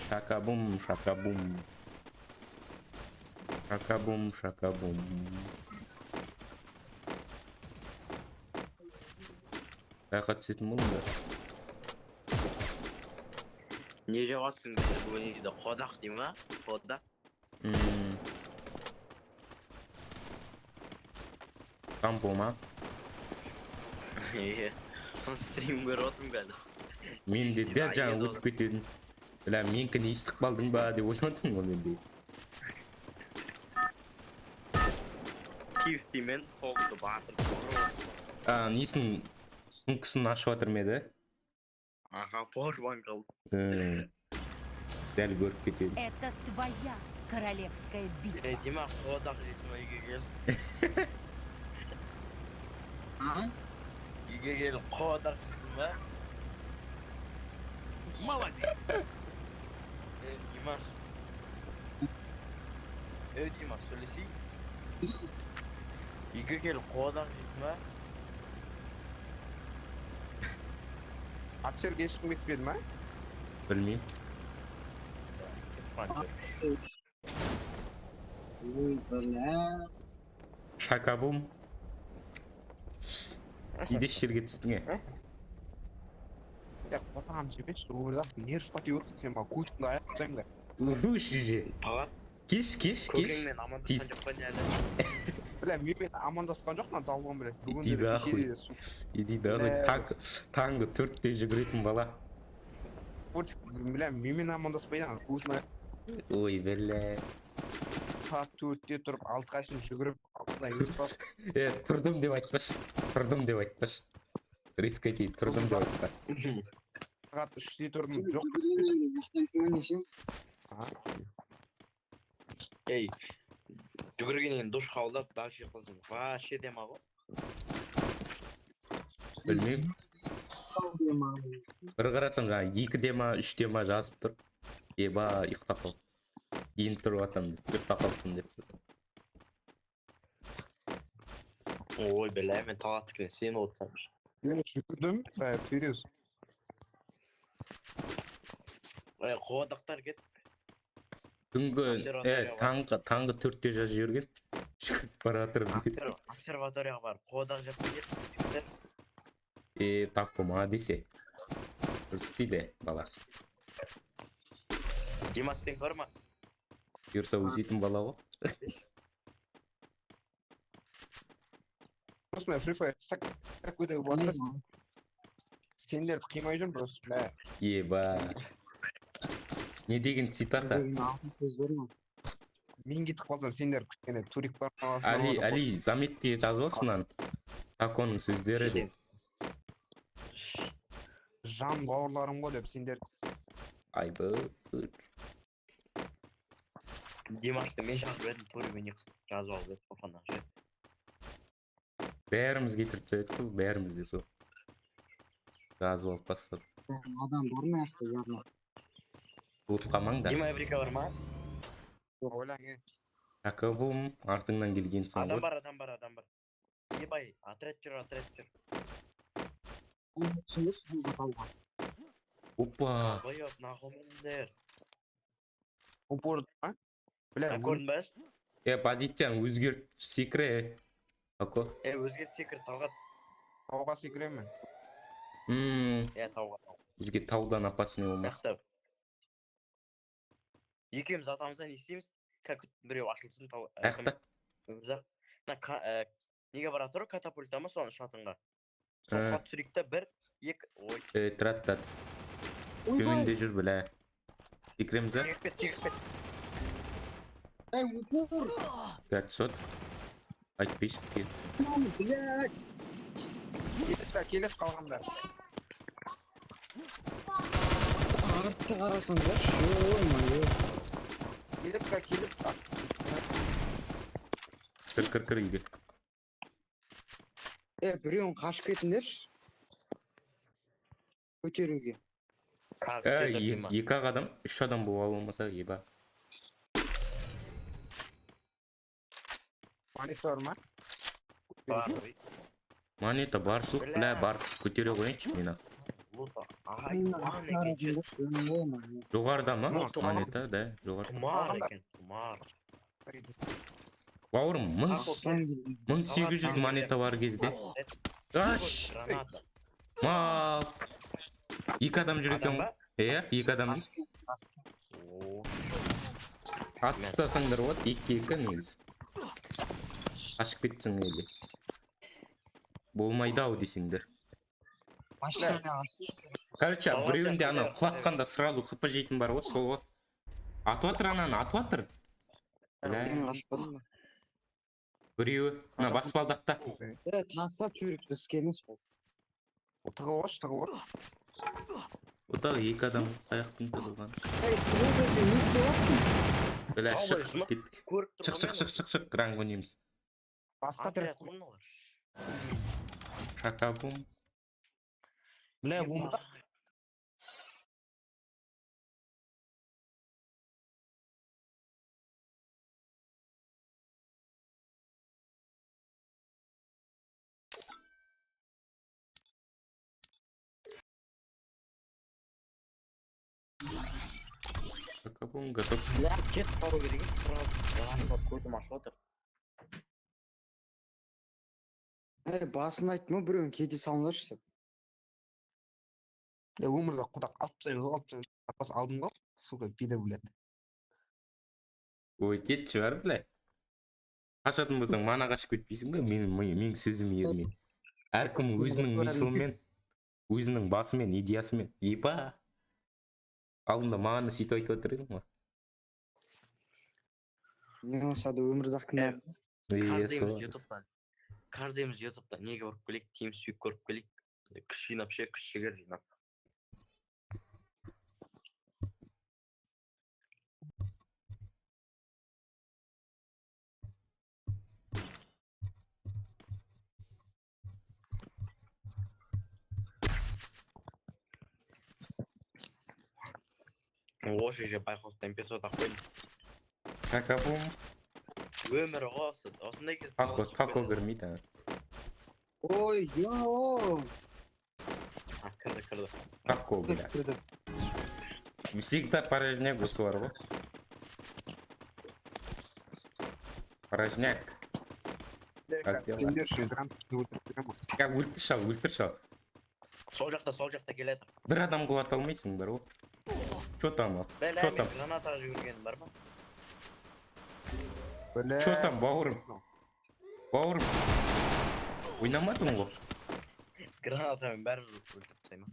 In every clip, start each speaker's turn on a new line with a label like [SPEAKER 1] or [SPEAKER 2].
[SPEAKER 1] Шакабум, шакабум. Шакабум, шакабум. Қаяққа түсетін болыңдар?
[SPEAKER 2] Не жеп жатсың десе бүгін үйде қодақ дей ма? Қодақ.
[SPEAKER 1] Кампо ма?
[SPEAKER 2] Иә. Соны стрим көріп отырмын қазір.
[SPEAKER 1] Мен де дәл жаңа өтіп кетедім. Бля, менікін естіп қалдың ба деп ойладым ғой менде.
[SPEAKER 2] Кифтимен солды батырып тұрып.
[SPEAKER 1] Несін күнкісін ашып жатыр ма еді?
[SPEAKER 2] Аха, порван қалды.
[SPEAKER 1] Дәл көріп кетеді.
[SPEAKER 3] Это твоя королевская битва.
[SPEAKER 2] Дима, қодақ жейсің үйге кел. Үйге кел, қодақ жейсің ба?
[SPEAKER 4] Молодец!
[SPEAKER 2] Димаш. Димаш, сөйлесей. Үйге кел, қодақ жейсің ба?
[SPEAKER 5] Апшерге ешкім кетпеді ма?
[SPEAKER 1] Білмеймін. Шакабум. Идеш жерге түстің е?
[SPEAKER 5] Ya қотағам жебеші, ордақ нер ұстап еуірсің сен ма, көтіңді аяқ тұтайын да.
[SPEAKER 1] Өші же. Кеш.
[SPEAKER 2] Көкеңмен амандасқан жоқ па не әлі?
[SPEAKER 5] Бля, мен амандасқан жоқ, мына залған біле.
[SPEAKER 1] Иди нахуй. Иди нахуй. Таңғы 4-те жүгіретін бала.
[SPEAKER 5] Бля, мен амандаспайдан, көтің аяқ.
[SPEAKER 1] Ой, бля.
[SPEAKER 5] Саат 4-те тұрып, 6-ға шейін жүгіріп, алдыда ұстап.
[SPEAKER 1] Тұрдым деп айтпаш. Риск етейін, тұрдым деп айтпаш.
[SPEAKER 5] Сағат 3-те тұрдым, жоқ.
[SPEAKER 2] Ей, жүгіргенен душ қабылдап, дағшы қылсың. Ваще дема ғой.
[SPEAKER 1] Білмеймін. Бір қарасам жаңа 2-де ма, 3-те ма жазып тұр. Еба, ұйықтап қал. Енді тұрып атам, ұйықтап қалыппын деп.
[SPEAKER 2] Ой, бля, мен талаттықен сені отсамыш.
[SPEAKER 5] Мен жүгірдім, серьез.
[SPEAKER 2] Қодақтар кет.
[SPEAKER 1] Түнгі таңғы 4-те жазып жүрген. Шығып бара жатырмын.
[SPEAKER 2] Обсерваторияға бар, қодақ жаппай кет.
[SPEAKER 1] Тако ма десе. Істейді бала.
[SPEAKER 2] Димас сен бар ма?
[SPEAKER 1] Юрса өсетін бала ғой.
[SPEAKER 5] Просто Free Fire так көтегі болатын. Сендерді қимай жүрмін просто, бля.
[SPEAKER 1] Еба. Не деген цитата?
[SPEAKER 5] Мен кетіп қалсам, сендер күткені турик бар.
[SPEAKER 1] Али, заметке жазып алсынан. Таконың сөздері де.
[SPEAKER 5] Жан бауырларым ғой деп сендер.
[SPEAKER 1] Айбы.
[SPEAKER 2] Димашты мен шақырып едім, турикмен жазып алып еді, қоқаннан ше.
[SPEAKER 1] Бәріміз кетіріп сөйдік қой, бәріміз де сол. Жазып алып бастады.
[SPEAKER 6] Адам бар ма яқты жағына?
[SPEAKER 1] Бұлып қалмаңдар.
[SPEAKER 2] Дима Эврика бар ма?
[SPEAKER 5] Ойлаң,
[SPEAKER 1] Шакабум, артыңнан келгенсің ғой.
[SPEAKER 2] Адам бар. Ебай, отряд жүр.
[SPEAKER 1] Опа.
[SPEAKER 2] Байып, нақомендер.
[SPEAKER 5] Упорды ма? Бля,
[SPEAKER 2] Көрдің бәш?
[SPEAKER 1] Позицияң өзгеріп секіре. Тако.
[SPEAKER 2] Өзгерт секір, талғат.
[SPEAKER 5] тауға секіремін.
[SPEAKER 2] Тауға.
[SPEAKER 1] Бізге таудан опасный болмас.
[SPEAKER 2] Екеуміз атамыздан не істейміз? Как біреу ашылсын тау.
[SPEAKER 1] Аяқта?
[SPEAKER 2] Неге бара тұр? Катапульта ма соны шатынға? Соққа түсірейік та 1, 2, ой.
[SPEAKER 1] Тұрат. Төменде жүр білә. Секіреміз ә?
[SPEAKER 2] Секірпет.
[SPEAKER 6] Упор!
[SPEAKER 1] 500. Айтпейшіп кет.
[SPEAKER 6] Блядь!
[SPEAKER 5] Келіп қалғанда.
[SPEAKER 6] Артты қарасыңдар, ой-май-ой.
[SPEAKER 5] Келіп.
[SPEAKER 1] Кір үйге.
[SPEAKER 6] Біреуін қашып кетіндерші. Көтеруге.
[SPEAKER 1] 2 адам, 3 адам бұл алынмаса еба.
[SPEAKER 5] Монитор ма?
[SPEAKER 2] Бар.
[SPEAKER 1] Монета бар, сұқ білә бар. Көтере қойыншы мені.
[SPEAKER 2] Лута. Айван екен ше.
[SPEAKER 1] Жоғарыда ма?
[SPEAKER 5] Ну, тұмар.
[SPEAKER 1] Монета, да, жоғарыда.
[SPEAKER 2] Тұмар екен, тұмар.
[SPEAKER 1] Бауырым,
[SPEAKER 2] Ақыл,
[SPEAKER 1] 1800 монета бар кезде. Аш!
[SPEAKER 2] Граната.
[SPEAKER 1] Мал! Екі адам жүр екен
[SPEAKER 2] Адам
[SPEAKER 1] ғой.
[SPEAKER 2] ба?
[SPEAKER 1] Иә, екі адам жүр.
[SPEAKER 2] О,
[SPEAKER 1] Ат ұстасаңдар болады, екі негізі. Ашып кетсің еле. Болмайды ау десеңдер. Короче, біреуінде ана құлатқанда сразу қыпы жейтін бар ғой, сол ғой. Атып атыр ананы, атып атыр. Біреуі, мына баспалдақта.
[SPEAKER 6] Тастап жүріп бізге емес бұл.
[SPEAKER 5] Тығылғаш.
[SPEAKER 1] Одағы екі адам қаяқтың тығылған. Бля, шығып кеттік.
[SPEAKER 2] көріп тұрмын.
[SPEAKER 1] Шық, ранг ойнаймыз.
[SPEAKER 5] Басқа
[SPEAKER 2] Отряд
[SPEAKER 5] тірек.
[SPEAKER 2] құрын олар.
[SPEAKER 1] Шакабум.
[SPEAKER 5] Бля, бомба.
[SPEAKER 1] Шакабум готов.
[SPEAKER 2] Бля, кет қалу керек еді, сразу. Көзім ашып отыр.
[SPEAKER 6] Басын айттым ғой біреуін кете салыңдаршы деп.
[SPEAKER 5] Өмірде құдақ атпас алдым ғой. Сука, пида біледі.
[SPEAKER 1] Ой, кетші бар, бля. Қашатын болсаң, мана қашып кетпейсің бе? Мен сөзім ермен. Әркім өзінің мисылымен, өзінің басымен, идеясымен. Епа! Алдында мағаны сөйтіп айтып отыр едің ғой.
[SPEAKER 6] Мен осады өмірзақтың
[SPEAKER 2] Каждыйымыз ютубта неге көріп келейік, TeamSpeak көріп келейік. Күш жинап ше, күш жігер жинап. Осы же байқоқта эпизод ақпен.
[SPEAKER 1] Шакабум.
[SPEAKER 2] Өмірі осы. Осындай кез.
[SPEAKER 1] Тако кірмейді.
[SPEAKER 6] Ой, йоу!
[SPEAKER 2] Кірді.
[SPEAKER 1] Тако, бля. Всегда порожняк осы бар ғой. Порожняк. Как өлтір шал.
[SPEAKER 2] Сол жақта келеді.
[SPEAKER 1] Бір адам құлата алмайсың бар ғой. Чё там ал? Чё там?
[SPEAKER 2] Граната жүрген бар ма?
[SPEAKER 1] Чё там, бауырым? Бауырым. Ойнамадың ғой.
[SPEAKER 2] Гранатамен бәрі өлтіріп тастаймын.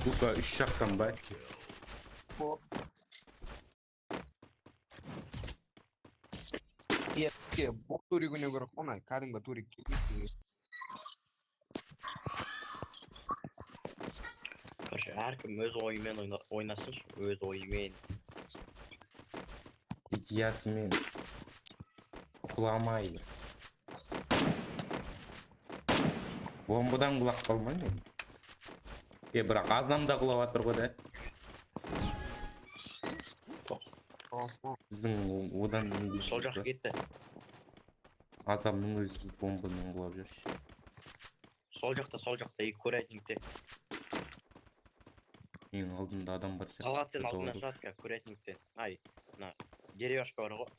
[SPEAKER 1] Сука, үш жақтан ба?
[SPEAKER 5] Бұл туригіне көріп қонай, кәдімгі турик.
[SPEAKER 2] Короче, әркім өз ойымен ойнасыншы, өз ойымен.
[SPEAKER 1] Идеясымен. Құламай. Бомбадан құлақ қалмайды. Бірақ азам да құлап атыр ғой да. Біздің одан не
[SPEAKER 2] Сол жақ кетті.
[SPEAKER 1] Азамның өзі бомбамен құлап жүрші.
[SPEAKER 2] Сол жақта екі курятникте.
[SPEAKER 1] Ең алдында адам бар сияқты.
[SPEAKER 2] Талғат сен алдына жатқа курятникте. Ай, на деревяшка бар ғой.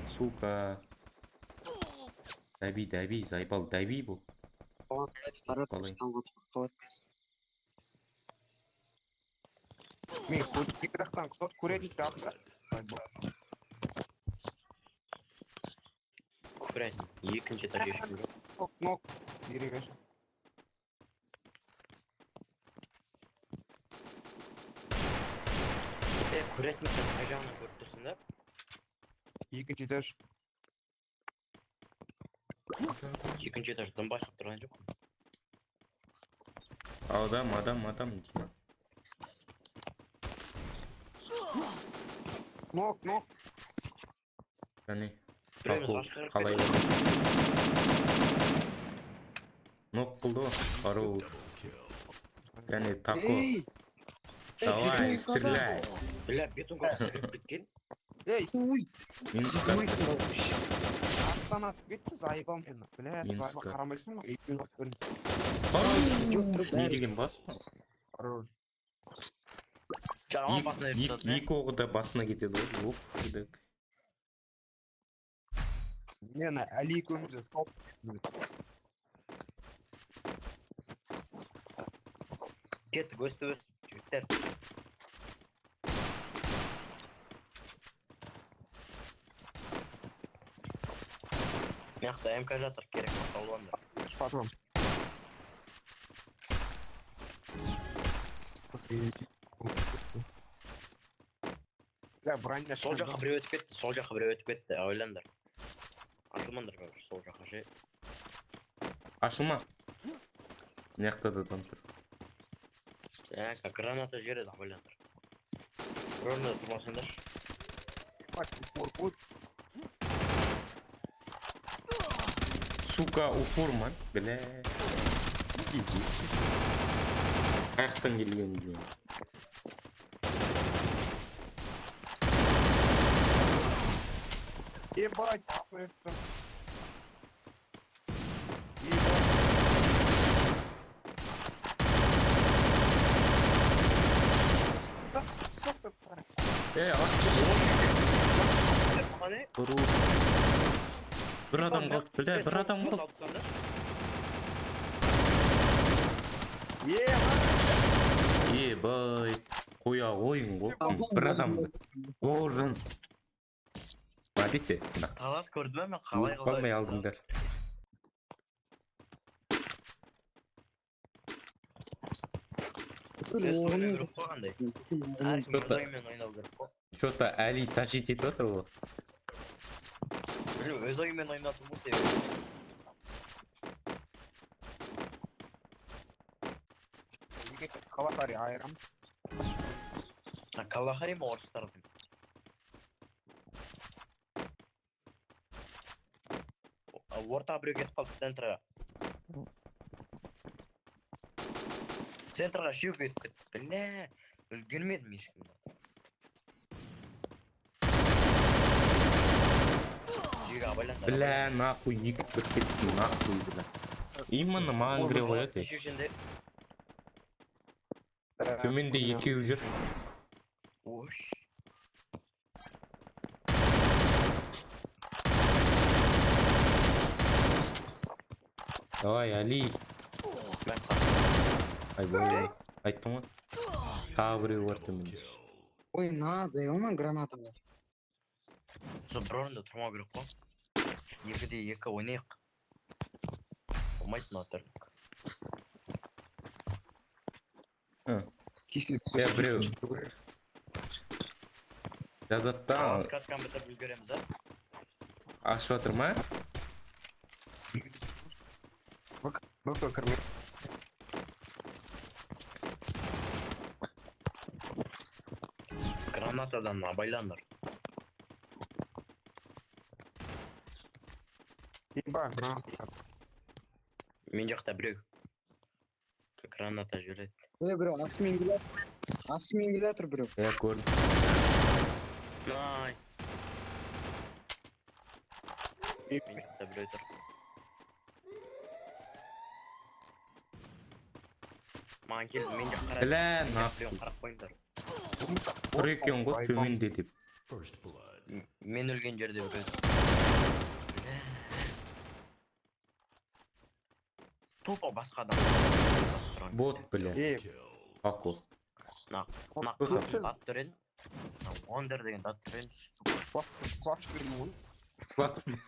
[SPEAKER 1] Сука. Дәби, зайбал, дәби бұл.
[SPEAKER 5] Мен курятниктен курятникті алып.
[SPEAKER 2] Курятник, екінші этаж ешкім жоқ.
[SPEAKER 5] Нок, деревяш.
[SPEAKER 2] Курятниктен қай жағына көріп тұрсың да?
[SPEAKER 5] Екінші этаж.
[SPEAKER 2] Екінші этаж дым басып тұрған жоқ.
[SPEAKER 1] Адам, Дима.
[SPEAKER 5] Нок.
[SPEAKER 1] Кәне.
[SPEAKER 2] Біреуіміз ғашық
[SPEAKER 1] Қалай Нок қылды ғой. Қару. Және тако.
[SPEAKER 5] Эй,
[SPEAKER 1] Давай, стреляй.
[SPEAKER 2] Бля, бетонға түсіріп кеткен.
[SPEAKER 5] эй,
[SPEAKER 1] Минуска.
[SPEAKER 5] аттан атып кетті зайыбам мені. Бля,
[SPEAKER 1] Минусқа.
[SPEAKER 5] зайыба қарамайсың ба? Екеуін атып көрін.
[SPEAKER 1] Не деген бас па?
[SPEAKER 5] Хорош.
[SPEAKER 2] Жануан басына епсат.
[SPEAKER 1] Екі оғы да басына кетеді ғой. Оп, деді.
[SPEAKER 5] Мені Әли екеумізді салып.
[SPEAKER 2] Кеттік, өсті, жігіттер. Мияқта МК жатыр, керек болса алуаңдар.
[SPEAKER 5] Патрон. Бля, броня
[SPEAKER 2] Сол жаққа біреу өтіп кетті, ойландар. Ашылмаңдар, короче, сол жаққа ше.
[SPEAKER 1] Ашылма. Мияқта да адам тұр.
[SPEAKER 2] Как граната жереді, ойландар. Бір орында тұрмасаңдар.
[SPEAKER 1] Сука, упор ма? Бля. Иди. Қаяқтан келген білем.
[SPEAKER 5] Ебать, нахуй это.
[SPEAKER 1] Ұру. Бір адам қалды, бля, бір адам қалды. Ебай. Қоя ойын ғой. Бір адамды. Орын. Ба десе.
[SPEAKER 2] Талас көрді ме, мен қалай
[SPEAKER 1] Қалмай алдыңдар.
[SPEAKER 2] Ойнау керек қой қандай. Әркім өз ойымен ойнау керек қой.
[SPEAKER 1] Что-то Әли тащить етіп отыр ғой.
[SPEAKER 2] Білу, өз ойымен ойнату бұл себебі.
[SPEAKER 5] Калахари айрам.
[SPEAKER 2] Калахари ма орыстардың? Орта біреу кетіп қалды центрға. Центрға шеу кетіп кетті. Бля, үлгермедім ешкімді. Жига абайландар.
[SPEAKER 1] Бля, нахуй, екі бір кетті, нахуй, бля. Именно маған кіре қояды. Төменде екеуі жүр.
[SPEAKER 2] Ош.
[SPEAKER 1] Давай, Әли.
[SPEAKER 2] Мен сақ.
[SPEAKER 1] Айбай, айттың ғой. Тағы біреу бар төменде.
[SPEAKER 6] Ой, надо, и он граната бар.
[SPEAKER 2] Сол бір орында тұрмау керек қой. 2-де 2 ойнайық. Болмайды мына тірлік.
[SPEAKER 1] Я біреу. Жазаттан
[SPEAKER 2] Кратканы бітіріп үлгереміз, а?
[SPEAKER 1] ашып жатыр ма?
[SPEAKER 5] Ну-ка, корми.
[SPEAKER 2] Гранатадан абайландар.
[SPEAKER 5] Еба, граната.
[SPEAKER 2] Мен жақта біреу. Граната жүреді.
[SPEAKER 6] Біреу астымен келе жатыр біреу.
[SPEAKER 1] Я көрдім.
[SPEAKER 2] Найс. Мен жақта біреу тұр. Маған келді, мен жақта қарады.
[SPEAKER 1] Бля,
[SPEAKER 2] Мен
[SPEAKER 1] нахуй.
[SPEAKER 2] жақта қарап қойыңдар.
[SPEAKER 1] Тұр екен ғой төменде деп.
[SPEAKER 2] Мен өлген жерде біреу. Тупо басқа адам.
[SPEAKER 1] Бот, бля. Ақыл.
[SPEAKER 2] Дат түрен. Ондер деген дат түрен.
[SPEAKER 5] Клатч бердім ғой.
[SPEAKER 1] Құлаттым.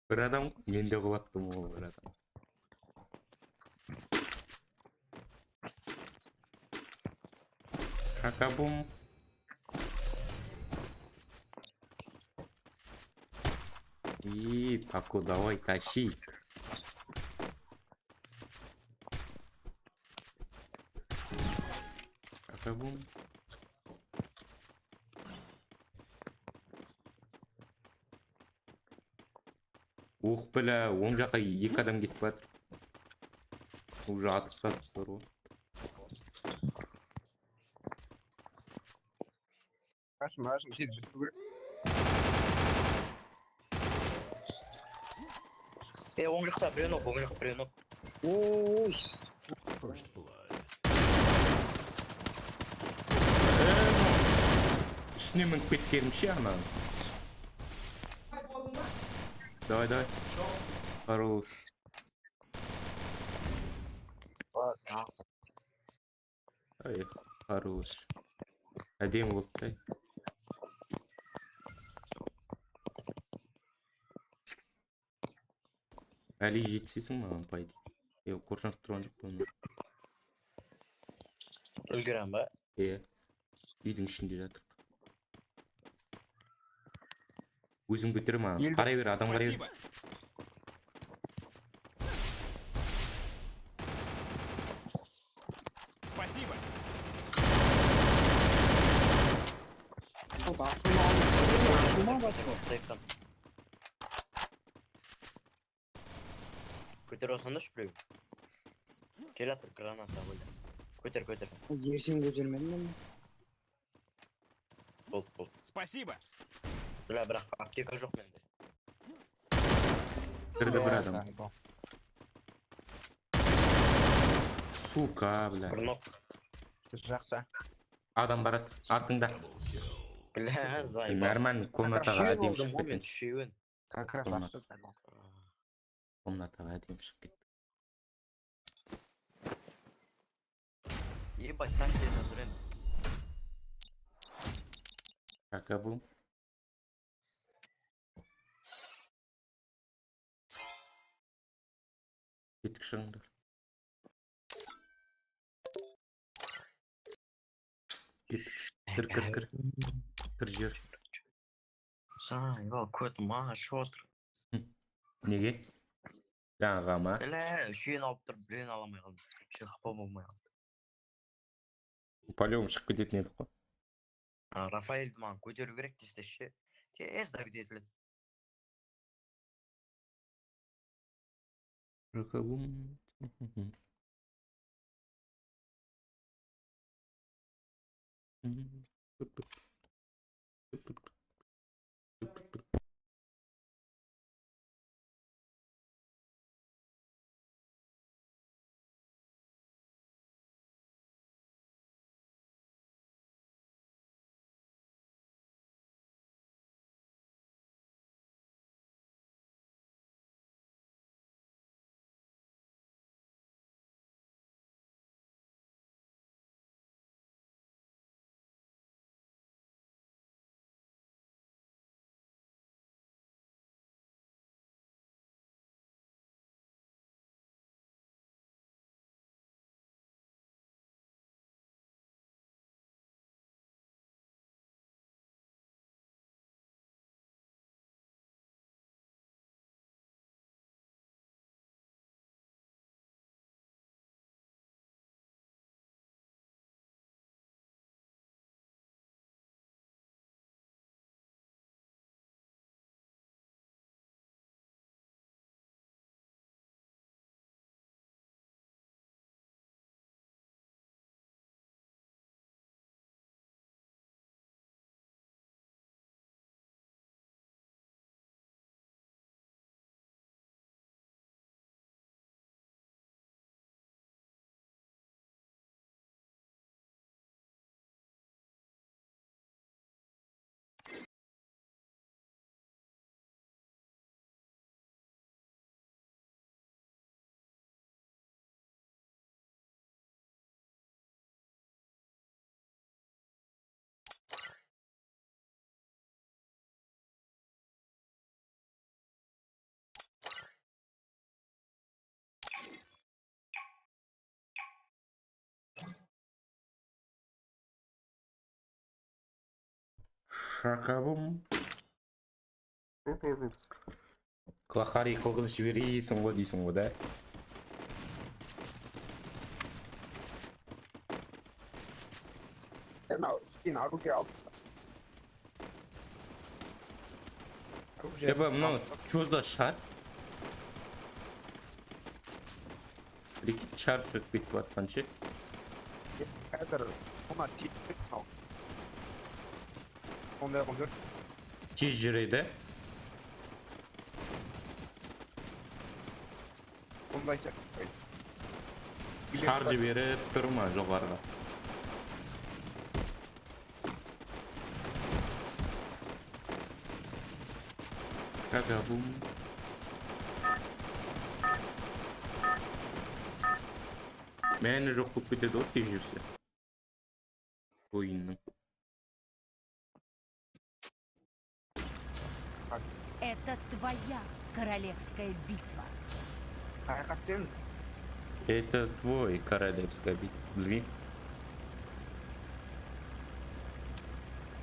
[SPEAKER 1] Бір адам, мен де құлаттым ғой бір адам. Какабум. И, Тако, давай, тащи. Какабум. Ух, бля, оң жаққа екі адам кетіп жатыр. Уже атып тұр ғой.
[SPEAKER 5] Ашым сен бітіру керек.
[SPEAKER 2] оң жақта біреу нок, оң жақта біреу нок.
[SPEAKER 5] Ой.
[SPEAKER 1] Үстіне мініп кеткенім ше ана. Давай. Хорош. Ай, хорош. Әдем болды да. Әлі жетсесің маған пайды. Қоршанып тұрған жоқ бұны.
[SPEAKER 2] Үлгерем ба?
[SPEAKER 1] Үйдің ішінде жатыр. Өзің көтер маған.
[SPEAKER 5] Елді-
[SPEAKER 1] Қарай бер, адам қарай бер.
[SPEAKER 4] Спасибо.
[SPEAKER 2] Көтер осындашы біреу. Кел атыр, граната қойды. Көтер.
[SPEAKER 6] Ерсен көтермедім мен.
[SPEAKER 2] Болды.
[SPEAKER 4] Спасибо.
[SPEAKER 2] Бля, бірақ аптека жоқ менде.
[SPEAKER 1] Кірді бір адам. Сука, бля.
[SPEAKER 2] Бір нок.
[SPEAKER 5] Жақсы.
[SPEAKER 1] Адам барады. Артыңда.
[SPEAKER 2] Бля, зайба.
[SPEAKER 1] Нормально комнатаға әдем
[SPEAKER 2] Болдым
[SPEAKER 1] шығып
[SPEAKER 2] ғой мен,
[SPEAKER 1] кеткен.
[SPEAKER 2] үшеуін.
[SPEAKER 5] Как раз
[SPEAKER 1] Комната.
[SPEAKER 5] ашты.
[SPEAKER 1] Комнатаға әдем шығып кетті.
[SPEAKER 2] Ебать, тез әзірем.
[SPEAKER 1] Шакабум. Кетік шығыңдар. Кір. Кір жер.
[SPEAKER 2] Зайба, көтім ашып отыр.
[SPEAKER 1] Неге? Жаңаға ма?
[SPEAKER 2] Бля, үшеуін алып тұр, біреуін аламай қалдым. Шығып болмай қалды.
[SPEAKER 1] По-любому шығып кететін едік қой.
[SPEAKER 2] Рафаэльді маған көтеру керек десті ше. Тез давид етіледі.
[SPEAKER 1] Шакабум. Шакабум. Клахари қылғын жіберейсің ғой дейсің ғой да.
[SPEAKER 5] Скин оружие алды.
[SPEAKER 1] Мынау чозда шығар. Рекет шаршырып кетіп жатқан ше.
[SPEAKER 5] Қазір мына тиіп ал. Сондай қылып жүр.
[SPEAKER 1] Тез жүреді.
[SPEAKER 5] Сондай сияқты.
[SPEAKER 1] Шаржы беріп тұр ма жоғарыға? Кагабум. Мәні жоқ болып кетеді ғой тез жүрсе. Ойынның.
[SPEAKER 3] Это твоя королевская битва.
[SPEAKER 5] Қайқат сен
[SPEAKER 1] Это твой королевская битва. Білмеймін.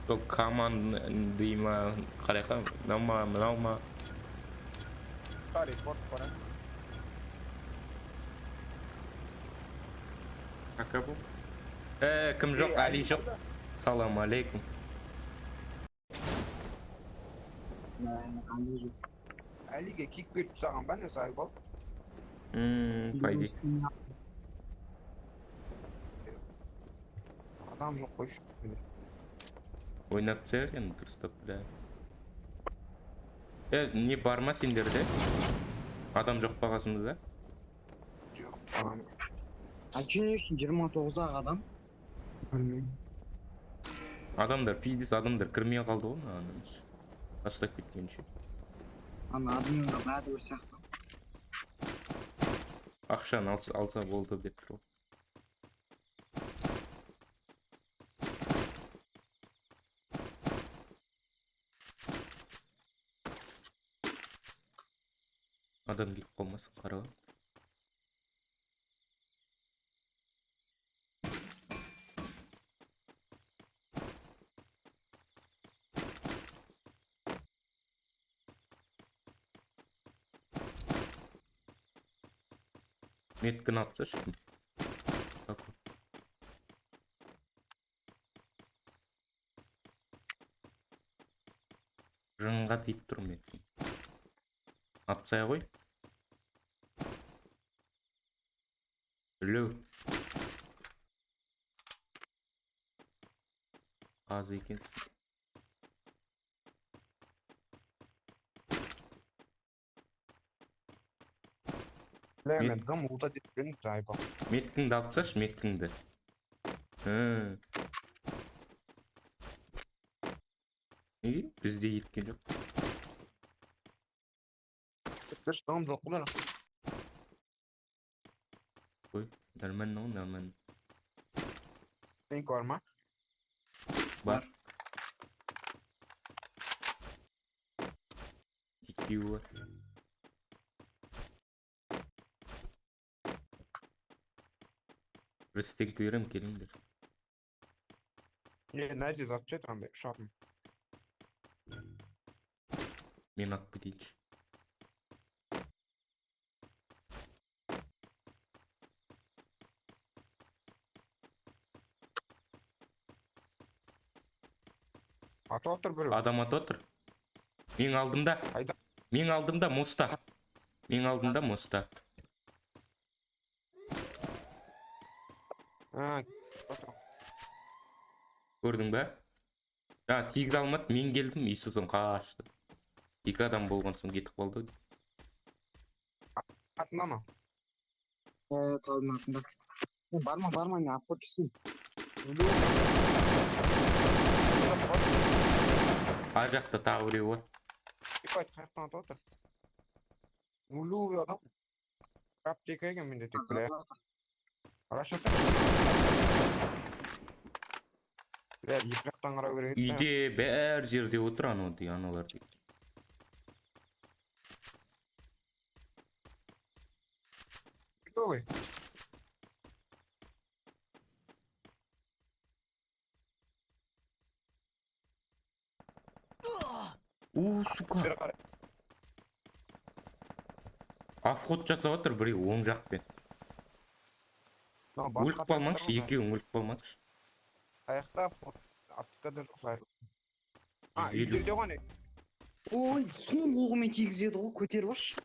[SPEAKER 1] Сол командный ма, қарайқа, мынау ма?
[SPEAKER 5] тарих спорт бар.
[SPEAKER 1] Кагабум. Кім жоқ? Али жоқ. Салам алейкум.
[SPEAKER 5] Әлиге кик беріп тастаған ба не сайып ал?
[SPEAKER 1] Пайди.
[SPEAKER 5] Адам жоқ қой.
[SPEAKER 1] Ойнап түсер енді дұрыстап бля. Не бар ма сендерде? Адам жоқ па қасымызда?
[SPEAKER 5] Жоқ.
[SPEAKER 6] Әнші не үшін 29-ақ адам?
[SPEAKER 5] Білмеймін.
[SPEAKER 1] Адамдар пиздес, адамдар кірмей қалды ғой мына тастап кеткенше.
[SPEAKER 6] Ана админға бәрі бір сияқты.
[SPEAKER 1] Ақшаны алса болды деп тұр ғой. Адам келіп қалмасын, қара. Меткін атса шықым. Жыңға тиіп тұр меткін. Атсай ғой. Үлі. Аз екенсің.
[SPEAKER 5] Білемін, гым ұлда деп білін сайып ал.
[SPEAKER 1] Меткіңді атсаш, меткіңді. Неге? Бізде еткен жоқ.
[SPEAKER 5] Бір штам жоқ бұлар.
[SPEAKER 1] Ой, нормально, нормально.
[SPEAKER 5] Сенікі бар ма?
[SPEAKER 1] Бар. Екеуі бар. Бір стенкі берем, келіңдер.
[SPEAKER 5] Нәрде зат жетір андай ұшатын.
[SPEAKER 1] Мен ақ кетейінші.
[SPEAKER 5] Аты отыр бір.
[SPEAKER 1] Адам аты отыр. Мен алдымда.
[SPEAKER 5] Қайда?
[SPEAKER 1] Мен алдымда моста. Мен алдымда моста.
[SPEAKER 5] Отыр.
[SPEAKER 1] Көрдің бә? Тигді алмады, мен келдім, Иисусын қашты. Екі адам болған соң кетіп қалды.
[SPEAKER 5] Атында ма?
[SPEAKER 6] Талдың атында. Барма, не апотшысың.
[SPEAKER 1] Ар жақта тағы біреу бар.
[SPEAKER 5] Типайт қаяқтан аты отыр. Өлу адам. Аптека екен менде тек біле. Арашасы. Бля, екі жақтан қарау керек еді.
[SPEAKER 1] Үйде бәр жерде отыр аналар дейді.
[SPEAKER 5] Готовый?
[SPEAKER 1] Сука.
[SPEAKER 5] Бері қарай.
[SPEAKER 1] Афход жасап отыр біреу оң жақпен. Өліп қалмаңшы, екеуің өліп қалмаңшы.
[SPEAKER 5] Аяқта аптықада жоқ.
[SPEAKER 1] Жүз елу.
[SPEAKER 5] Үйдерде ғой не?
[SPEAKER 6] Ой, сол оғымен тигізеді ғой, көтеріп алшы.